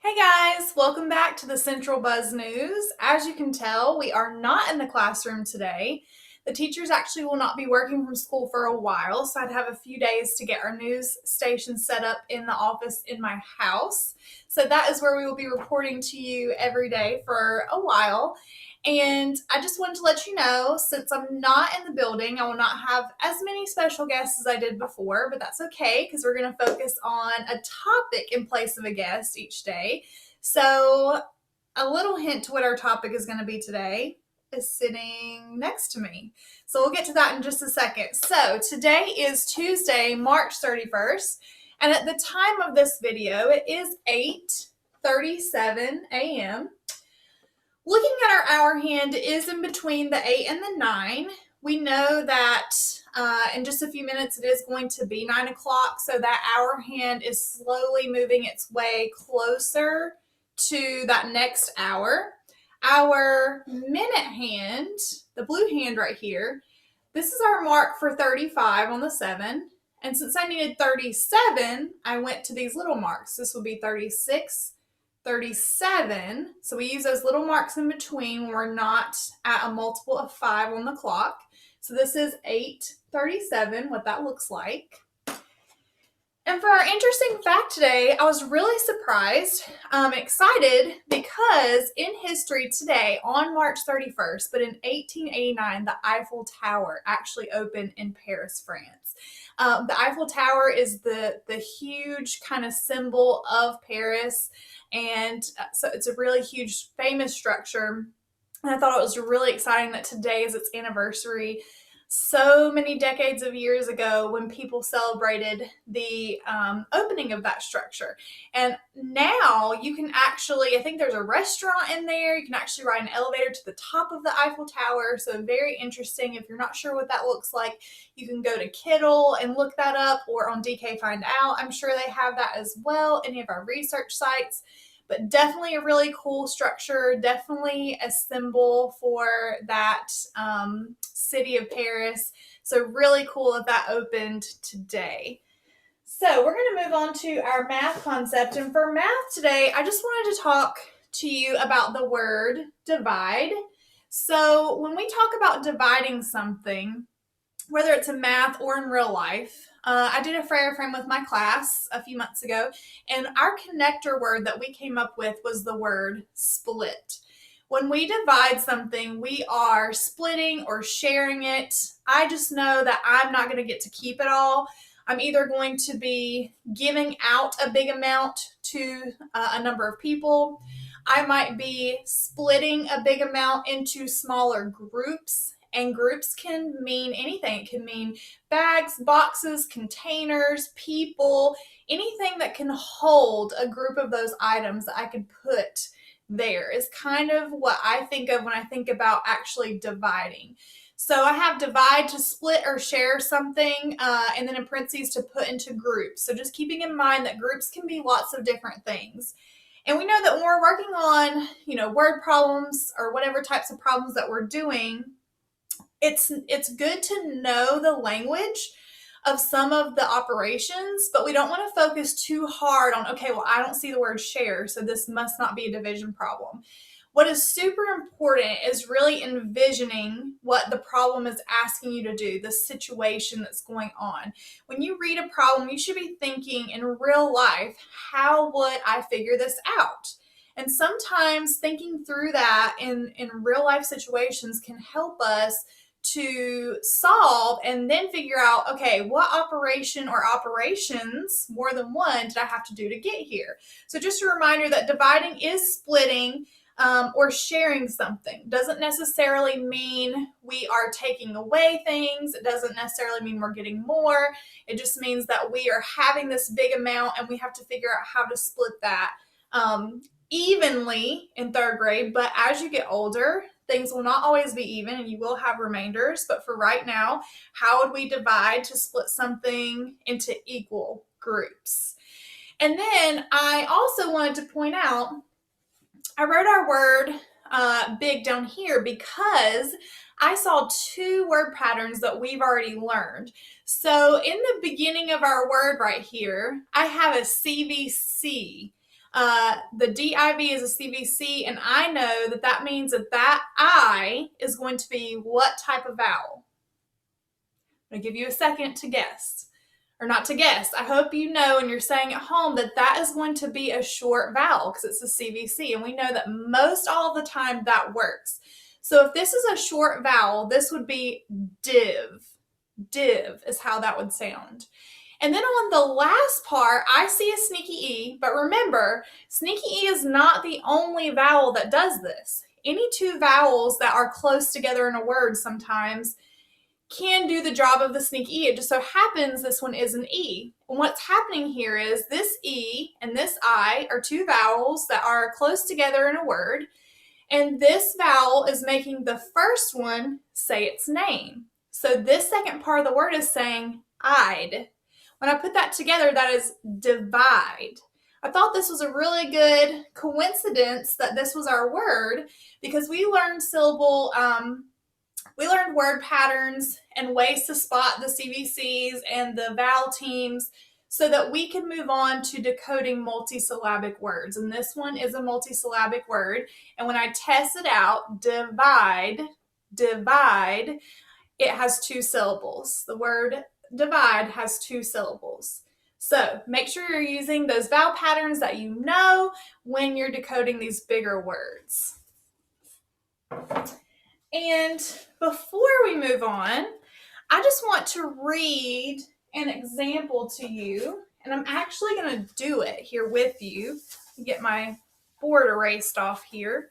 Hey guys, welcome back to the Central Buzz News. As you can tell, we are not in the classroom today. The teachers actually will not be working from school for a while, so I'd have a few days to get our news station set up in the office in my house. So that is where we will be reporting to you every day for a while. And I just wanted to let you know, since I'm not in the building, I will not have as many special guests as I did before, but that's okay because we're going to focus on a topic in place of a guest each day. So, a little hint to what our topic is going to be today is sitting next to me. So, we'll get to that in just a second. So, today is Tuesday, March 31st, and at the time of this video, it is 8:37 a.m. Looking at our hour hand is in between the 8 and the 9. We know that in just a few minutes it is going to be 9 o'clock, so that hour hand is slowly moving its way closer to that next hour. Our minute hand, the blue hand right here, this is our mark for 35 on the 7. And since I needed 37, I went to these little marks. This will be 36, 37. So we use those little marks in between when we're not at a multiple of 5 on the clock. So this is 8:37, what that looks like. And for our interesting fact today, I was really surprised, excited, because in history today, on March 31st, but in 1889, the Eiffel Tower actually opened in Paris, France. The Eiffel Tower is the huge kind of symbol of Paris, and so it's a really huge, famous structure. And I thought it was really exciting that today is its anniversary. So many decades of years ago when people celebrated the opening of that structure. And now you can actually, I think there's a restaurant in there. You can actually ride an elevator to the top of the Eiffel Tower. So very interesting. If you're not sure what that looks like, you can go to Kittle and look that up, or on DK Find Out. I'm sure they have that as well, any of our research sites. But definitely a really cool structure, definitely a symbol for that city of Paris. So really cool that that opened today. So we're going to move on to our math concept. And for math today, I just wanted to talk to you about the word divide. So when we talk about dividing something, whether it's in math or in real life, I did a Frayer frame with my class a few months ago, and our connector word that we came up with was the word split. When we divide something, we are splitting or sharing it. I just know that I'm not going to get to keep it all. I'm either going to be giving out a big amount to a number of people. I might be splitting a big amount into smaller groups. And groups can mean anything. It can mean bags, boxes, containers, people, anything that can hold a group of those items that I could put there is kind of what I think of when I think about actually dividing. So I have divide to split or share something, and then in parentheses to put into groups. So just keeping in mind that groups can be lots of different things. And we know that when we're working on, word problems or whatever types of problems that we're doing, it's good to know the language of some of the operations, but we don't want to focus too hard on, okay, well, I don't see the word share, so this must not be a division problem. What is super important is really envisioning what the problem is asking you to do, the situation that's going on. When you read a problem, you should be thinking in real life, how would I figure this out? And sometimes thinking through that in real life situations can help us to solve and then figure out, okay, what operation or operations, more than one, did I have to do to get here? So just a reminder that dividing is splitting or sharing something. Doesn't necessarily mean we are taking away things. It doesn't necessarily mean we're getting more. It just means that we are having this big amount and we have to figure out how to split that evenly in third grade. But as you get older, things will not always be even and you will have remainders. But for right now, how would we divide to split something into equal groups? And then I also wanted to point out, I wrote our word big down here because I saw two word patterns that we've already learned. So in the beginning of our word right here, I have a CVC. The DIV is a CVC, and I know that that means that that I is going to be what type of vowel? I'm going to give you a second to guess. Or not to guess. I hope you know and you're saying at home that that is going to be a short vowel because it's a CVC, and we know that most all the time that works. So if this is a short vowel, this would be div. Div is how that would sound. And then on the last part, I see a sneaky E, but remember, sneaky E is not the only vowel that does this. Any two vowels that are close together in a word sometimes can do the job of the sneaky E. It just so happens this one is an E. And what's happening here is this E and this I are two vowels that are close together in a word, and this vowel is making the first one say its name. So this second part of the word is saying I'd. When I put that together, that is divide. I thought this was a really good coincidence that this was our word because we learned word patterns and ways to spot the CVCs and the vowel teams so that we can move on to decoding multisyllabic words. And this one is a multisyllabic word. And when I test it out, divide, it has two syllables. The word divide has two syllables. So make sure you're using those vowel patterns that you know when you're decoding these bigger words. And before we move on, I just want to read an example to you, and I'm actually going to do it here with you. Get my board erased off here.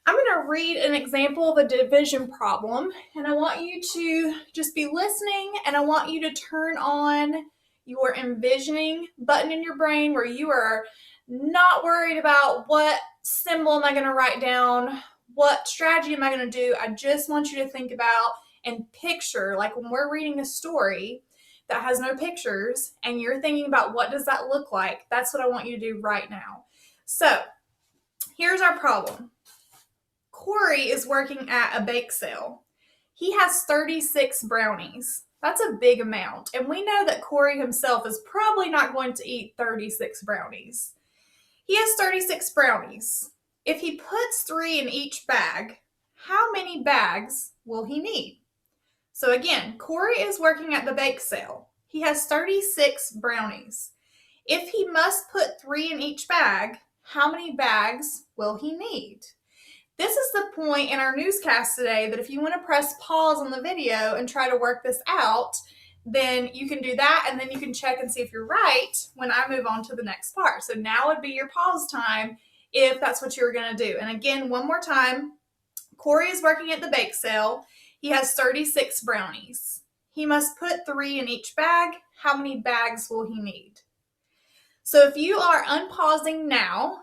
I'm going to read an example of a division problem, and I want you to just be listening, and I want you to turn on your envisioning button in your brain where you are not worried about what symbol am I going to write down, what strategy am I going to do. I just want you to think about and picture, like when we're reading a story that has no pictures and you're thinking about what does that look like, that's what I want you to do right now. So here's our problem. Corey is working at a bake sale. He has 36 brownies. That's a big amount. And we know that Corey himself is probably not going to eat 36 brownies. He has 36 brownies. If he puts 3 in each bag, how many bags will he need? So again, Corey is working at the bake sale. He has 36 brownies. If he must put 3 in each bag, how many bags will he need? This is the point in our newscast today that if you want to press pause on the video and try to work this out, then you can do that, and then you can check and see if you're right when I move on to the next part. So now would be your pause time if that's what you're going to do. And again, one more time, Corey is working at the bake sale. He has 36 brownies. He must put 3 in each bag. How many bags will he need? So if you are unpausing now,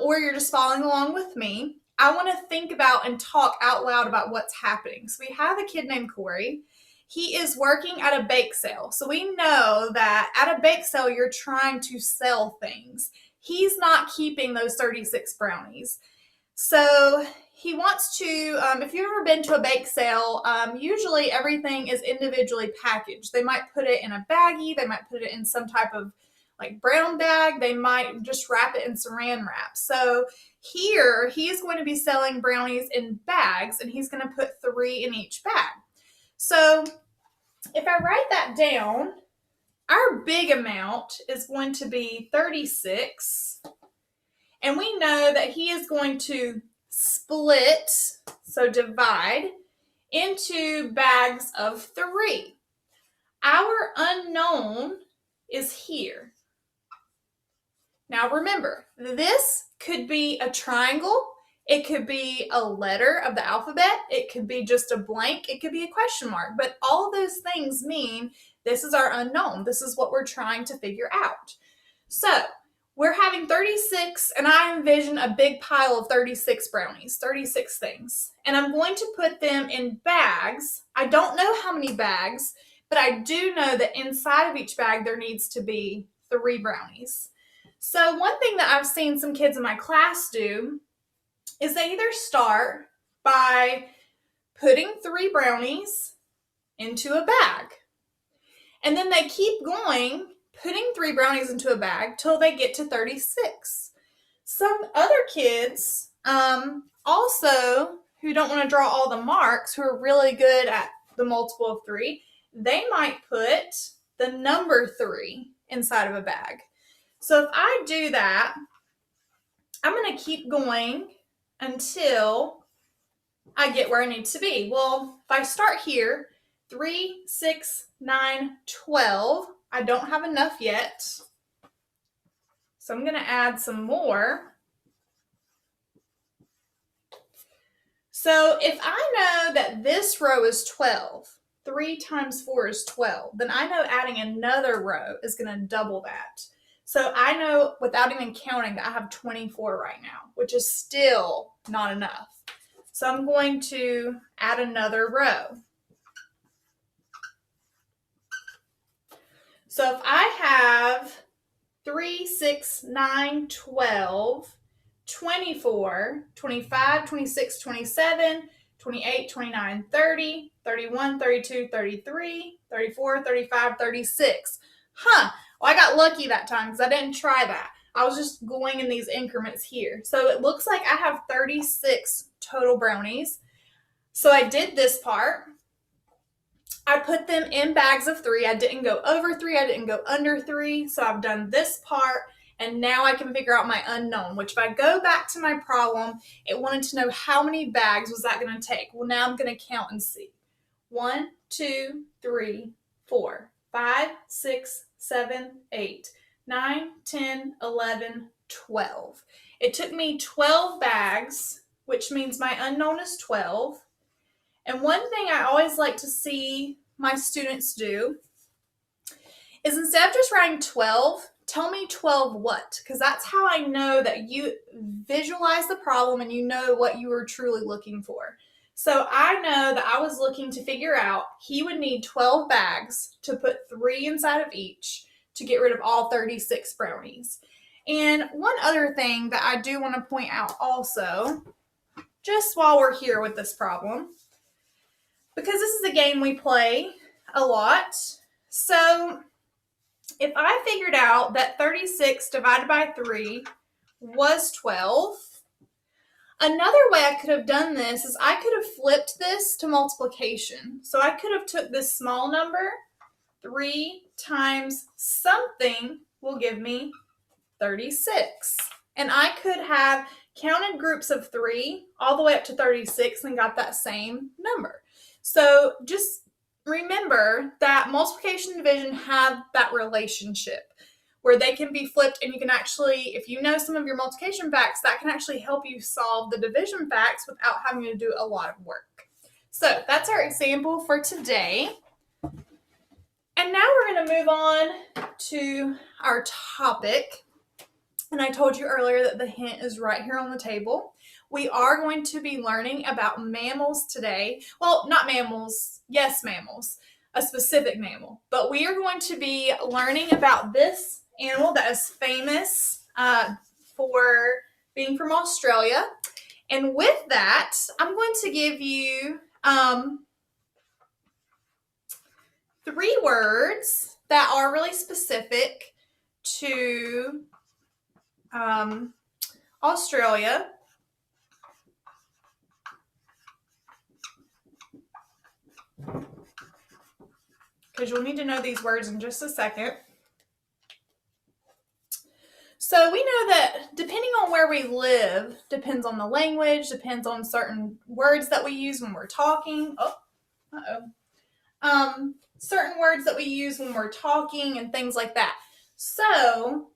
or you're just following along with me, I want to think about and talk out loud about what's happening. So we have a kid named Corey. He is working at a bake sale. So we know that at a bake sale, you're trying to sell things. He's not keeping those 36 brownies. So he wants to, if you've ever been to a bake sale, usually everything is individually packaged. They might put it in a baggie. They might put it in some type of like brown bag. They might just wrap it in saran wrap. So here he is going to be selling brownies in bags, and he's going to put 3 in each bag. So if I write that down, our big amount is going to be 36. And we know that he is going to split, so divide, into bags of 3. Our unknown is here. Now remember, this could be a triangle. It could be a letter of the alphabet. It could be just a blank. It could be a question mark. But all of those things mean this is our unknown. This is what we're trying to figure out. So we're having 36, and I envision a big pile of 36 brownies, 36 things. And I'm going to put them in bags. I don't know how many bags, but I do know that inside of each bag there needs to be 3 brownies. So one thing that I've seen some kids in my class do is they either start by putting 3 brownies into a bag, and then they keep going, putting 3 brownies into a bag till they get to 36. Some other kids also who don't want to draw all the marks, who are really good at the multiple of 3, they might put the number 3 inside of a bag. So if I do that, I'm going to keep going until I get where I need to be. Well, if I start here, 3, 6, 9, 12, I don't have enough yet. So I'm going to add some more. So if I know that this row is 12, 3 times 4 is 12, then I know adding another row is going to double that. So I know without even counting that I have 24 right now, which is still not enough. So I'm going to add another row. So if I have 3, 6, 9, 12, 24, 25, 26, 27, 28, 29, 30, 31, 32, 33, 34, 35, 36. Well, I got lucky that time because I didn't try that. I was just going in these increments here. So it looks like I have 36 total brownies. So I did this part. I put them in bags of 3. I didn't go over 3. I didn't go under 3. So I've done this part. And now I can figure out my unknown, which if I go back to my problem, it wanted to know how many bags was that going to take. Well, now I'm going to count and see. 1, 2, 3, 4, 5, 6, 7, 8, 9, 10, 11, 12. It took me 12 bags, which means my unknown is 12. And one thing I always like to see my students do is instead of just writing 12, tell me 12 what? Because that's how I know that you visualize the problem and you know what you were truly looking for. So I know that I was looking to figure out he would need 12 bags to put 3 inside of each to get rid of all 36 brownies. And one other thing that I do want to point out also, just while we're here with this problem, because this is a game we play a lot. So if I figured out that 36 divided by 3 was 12, another way I could have done this is I could have flipped this to multiplication. So I could have took this small number, 3 times something will give me 36. And I could have counted groups of 3 all the way up to 36 and got that same number. So just remember that multiplication and division have that relationship where they can be flipped, and you can actually, if you know some of your multiplication facts, that can actually help you solve the division facts without having to do a lot of work. So that's our example for today. And now we're going to move on to our topic. And I told you earlier that the hint is right here on the table. We are going to be learning about mammals today. Well, not mammals. Yes, mammals. A specific mammal. But we are going to be learning about this animal that is famous for being from Australia. And with that, I'm going to give you 3 words that are really specific to Australia. Because you'll need to know these words in just a second. So we know that depending on where we live, depends on the language, depends on certain words that we use when we're talking. Certain words that we use when we're talking and things like that. So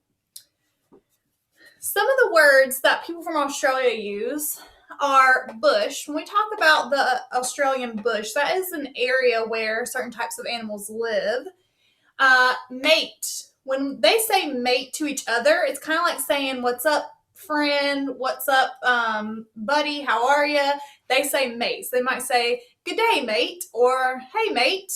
some of the words that people from Australia use are bush. When we talk about the Australian bush, that is an area where certain types of animals live. Mate. When they say mate to each other, it's kind of like saying, what's up, friend? What's up, buddy? How are you? They say mates. They might say, good day, mate, or hey, mate.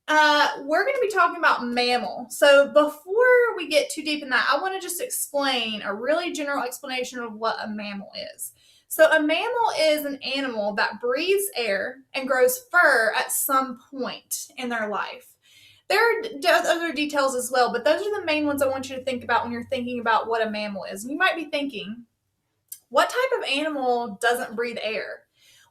We're going to be talking about mammal. So before we get too deep in that, I want to just explain a really general explanation of what a mammal is. So a mammal is an animal that breathes air and grows fur at some point in their life. There are other details as well, but those are the main ones I want you to think about when you're thinking about what a mammal is. And you might be thinking, what type of animal doesn't breathe air?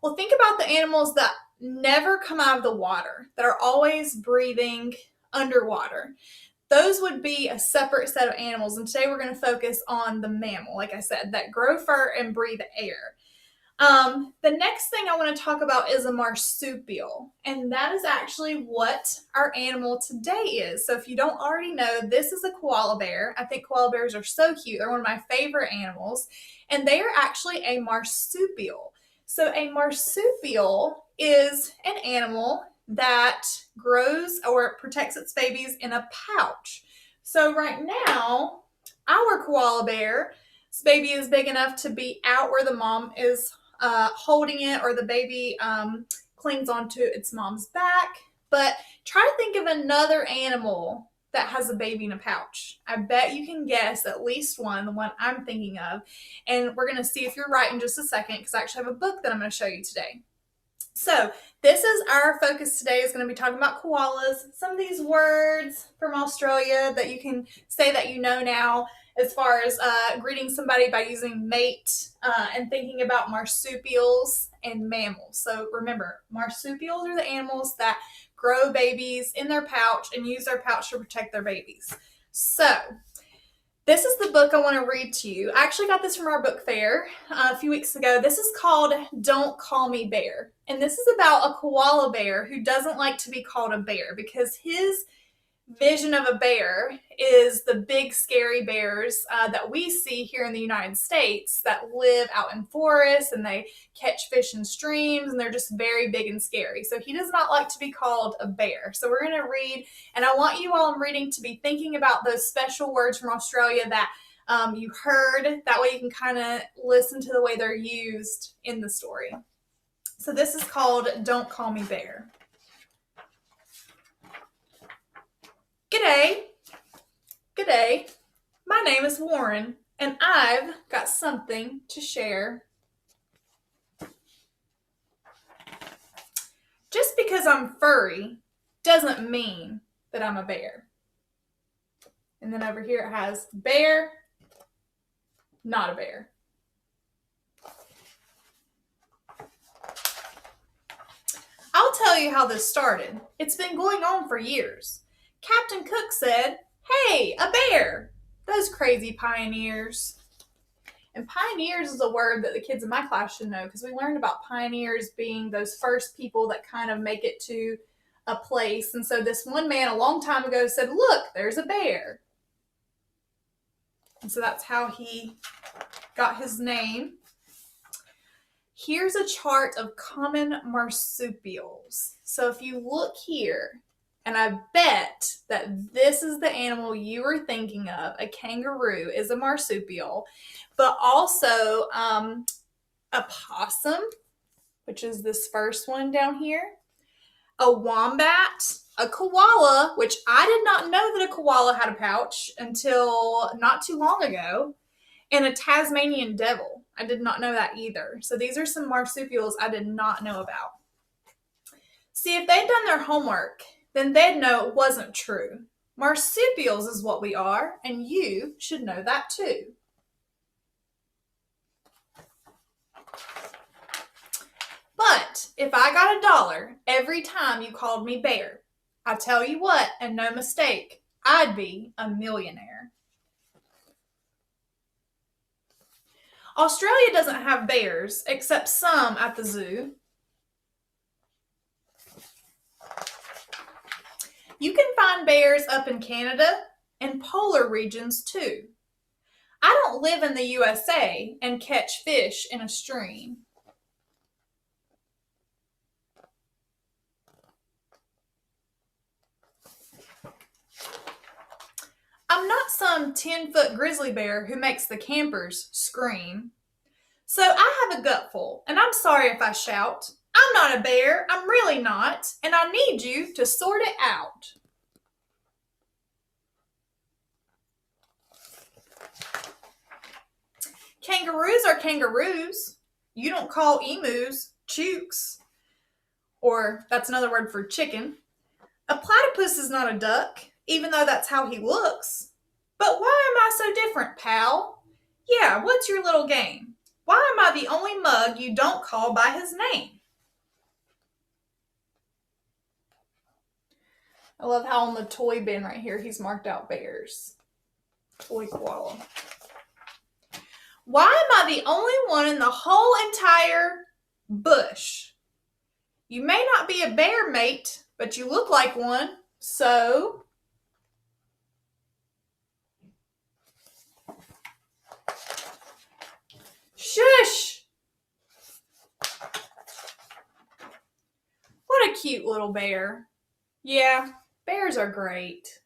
Well, think about the animals that never come out of the water, that are always breathing underwater. Those would be a separate set of animals. And today we're going to focus on the mammal, like I said, that grow fur and breathe air. The next thing I want to talk about is a marsupial, and that is actually what our animal today is. So if you don't already know, this is a koala bear. I think koala bears are so cute. They're one of my favorite animals, and they are actually a marsupial. So a marsupial is an animal that grows or protects its babies in a pouch. So right now, our koala bear's baby is big enough to be out where the mom is holding it, or the baby clings onto its mom's back. But try to think of another animal that has a baby in a pouch. I bet you can guess at least one, the one I'm thinking of. And we're going to see if you're right in just a second, because I actually have a book that I'm going to show you today. So this is our focus today, is going to be talking about koalas. Some of these words from Australia that you can say that you know now, as far as greeting somebody by using mate and thinking about marsupials and mammals. So remember, marsupials are the animals that grow babies in their pouch and use their pouch to protect their babies. So this is the book I want to read to you. I actually got this from our book fair a few weeks ago. This is called Don't Call Me Bear. And this is about a koala bear who doesn't like to be called a bear, because his vision of a bear is the big scary bears that we see here in the United States that live out in forests and they catch fish in streams, and they're just very big and scary. So he does not like to be called a bear. So we're going to read, and I want you, while I'm reading, to be thinking about those special words from Australia that you heard. That way you can kind of listen to the way they're used in the story. So this is called Don't Call Me Bear. G'day. G'day. My name is Warren, and I've got something to share. Just because I'm furry doesn't mean that I'm a bear. And then over here it has bear, not a bear. I'll tell you how this started. It's been going on for years. Captain Cook said, "Hey, a bear!" Those crazy pioneers. And pioneers is a word that the kids in my class should know, because we learned about pioneers being those first people that kind of make it to a place. And so this one man a long time ago said, "Look, there's a bear." And so that's how he got his name. Here's a chart of common marsupials. So if you look here, and I bet that this is the animal you were thinking of. A kangaroo is a marsupial, but also a possum, which is this first one down here, a wombat, a koala, which I did not know that a koala had a pouch until not too long ago, and a Tasmanian devil. I did not know that either. So these are some marsupials I did not know about. See, if they'd done their homework, then they'd know it wasn't true. Marsupials is what we are, and you should know that too. But if I got $1 every time you called me bear, I tell you what, and no mistake, I'd be a millionaire. Australia doesn't have bears, except some at the zoo. You can find bears up in Canada and polar regions too. I don't live in the USA and catch fish in a stream. I'm not some 10-foot grizzly bear who makes the campers scream. So I have a gutful, and I'm sorry if I shout. I'm not a bear, I'm really not, and I need you to sort it out. Kangaroos are kangaroos. You don't call emus chooks, or that's another word for chicken. A platypus is not a duck, even though that's how he looks. But why am I so different, pal? Yeah, what's your little game? Why am I the only mug you don't call by his name? I love how on the toy bin right here he's marked out bears. Toy koala. Why am I the only one in the whole entire bush? You may not be a bear, mate, but you look like one, so... Shush! What a cute little bear. Yeah, bears are great.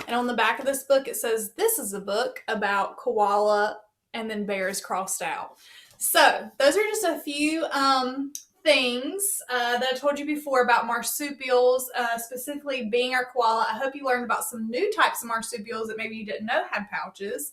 And on the back of this book, it says, this is a book about koala and then bears crossed out. So those are just a few things that I told you before about marsupials, specifically being our koala. I hope you learned about some new types of marsupials that maybe you didn't know had pouches.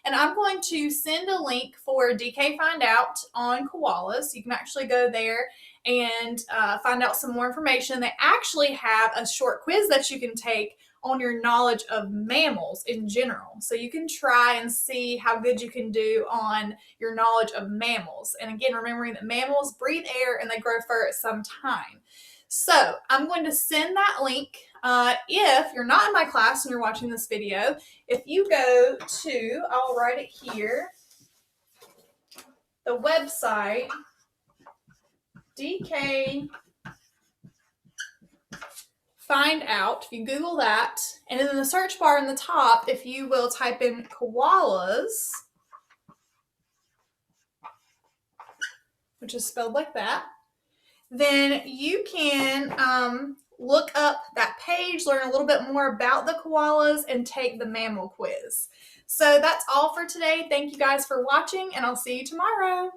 And I'm going to send a link for DK Find Out on koalas. You can actually go there and find out some more information. They actually have a short quiz that you can take on your knowledge of mammals in general. So you can try and see how good you can do on your knowledge of mammals. And again, remembering that mammals breathe air and they grow fur at some time. So I'm going to send that link. If you're not in my class and you're watching this video, if you go to, I'll write it here, the website, DK Find Out, if you Google that, and in the search bar in the top, if you will type in koalas, which is spelled like that, then you can look up that page, learn a little bit more about the koalas, and take the mammal quiz. So that's all for today. Thank you guys for watching, and I'll see you tomorrow.